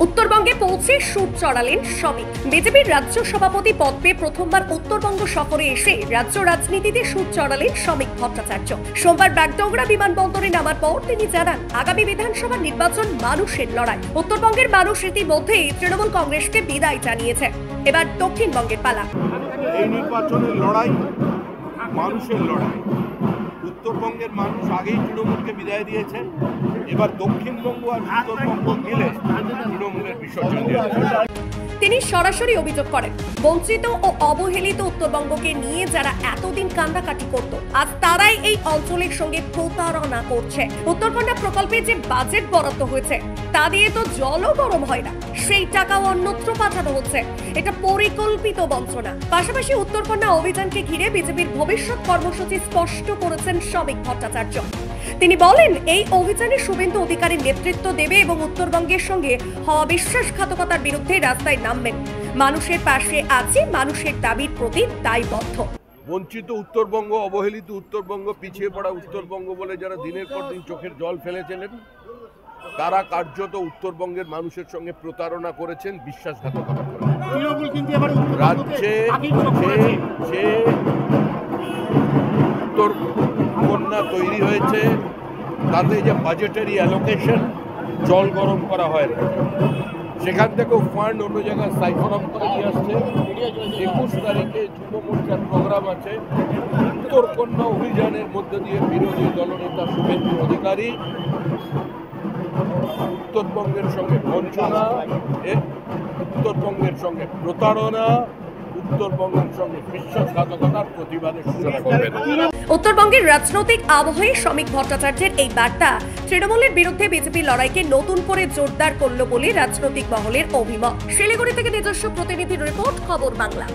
উত্তরবঙ্গে পৌঁছে সুর চড়ালেন শ্রমিক। বিজেপির রাজ্য সভাপতি পদ পেয়ে প্রথমবার উত্তরবঙ্গ সফরে এসে রাজ্য রাজনীতিতে সুর চড়ালেন শ্রমিক ভট্টাচার্য। সোমবার বাগডোগরা বিমানবন্দরে নামার পর তিনি জানান, আগামী বিধানসভা নির্বাচন মানুষের লড়াই। উত্তরবঙ্গের মানুষ ইতিমধ্যেই তৃণমূল কংগ্রেসকে বিদায় জানিয়েছে। এবার দক্ষিণবঙ্গের পালা। এই নির্বাচনের লড়াই মানুষের লড়াই। উত্তরবঙ্গের মানুষ আগেই তৃণমূলকে বিদায় দিয়েছে, এবার দক্ষিণবঙ্গ আর উত্তরবঙ্গ মিলে তৃণমূলের বিসর্জন দিয়েছে। তিনি সরাসরি অভিযোগ করেন, বঞ্চিত ও অবহেলিত উত্তরবঙ্গকে নিয়ে যারা এতদিন কান্দাকাটি করত, আজ তারাই এই অঞ্চলের সঙ্গে প্রতারণা করছে। উত্তরকন্যা প্রকল্পে যে বাজেট বরাদ্দ হয়েছে তা দিয়ে তো জলও গরম হয় না, সেই টাকাও অন্যত্র পাঠানো হচ্ছে। এটা পরিকল্পিত বঞ্চনা। পাশাপাশি উত্তরকন্যা অভিযানকে ঘিরে বিজেপির ভবিষ্যৎ কর্মসূচি স্পষ্ট করেছেন শ্রমিক ভট্টাচার্য। তিনি বলেন, এই অভিযানে শুভেন্দু অধিকারীর নেতৃত্ব দেবে এবং উত্তরবঙ্গের সঙ্গে হওয়া বিশ্বাসঘাতকতার বিরুদ্ধে রাস্তায় নামবেন। মানুষের পাশে আছে, মানুষের দাবির প্রতি দায়বদ্ধ। বঞ্চিত উত্তরবঙ্গ, অবহেলিত উত্তরবঙ্গ, পিছিয়ে পড়া উত্তরবঙ্গ বলে যারা দিনের পর দিন চোখের জল ফেলেছিলেন, তারা কার্যত উত্তরবঙ্গের মানুষের সঙ্গে প্রতারণা করেছেন, বিশ্বাসঘাতকতা করেছেন। রাজ্যে যে উত্তরকন্যা তৈরি হয়েছে তাতে যে বাজেটারি অ্যালোকেশন জল গরম করা হয় না, সেখান থেকেও ফান্ড অন্য জায়গায় সাইফন অফ করে নিয়ে আসছে। 21 তারিখে যুব মোর্চার প্রোগ্রাম আছে। উত্তরকন্যা অভিযানের মধ্যে দিয়ে বিরোধী দলনেতা শুভেন্দু অধিকারী উত্তরবঙ্গের সঙ্গে বঞ্চনা, উত্তরবঙ্গের সঙ্গে প্রতারণা, উত্তরবঙ্গের সঙ্গে বিশ্বাসঘাতকতার প্রতিবাদের সূচনা করবেন। উত্তরবঙ্গের রাজনৈতিক আবহে শ্রমিক ভট্টাচার্যের এই বার্তা তৃণমূলের বিরুদ্ধে বিজেপির লড়াইকে নতুন করে জোরদার করল বলে রাজনৈতিক মহলের অভিমত। শিলিগুড়ি থেকে নিজস্ব প্রতিনিধির রিপোর্ট, খবর বাংলা।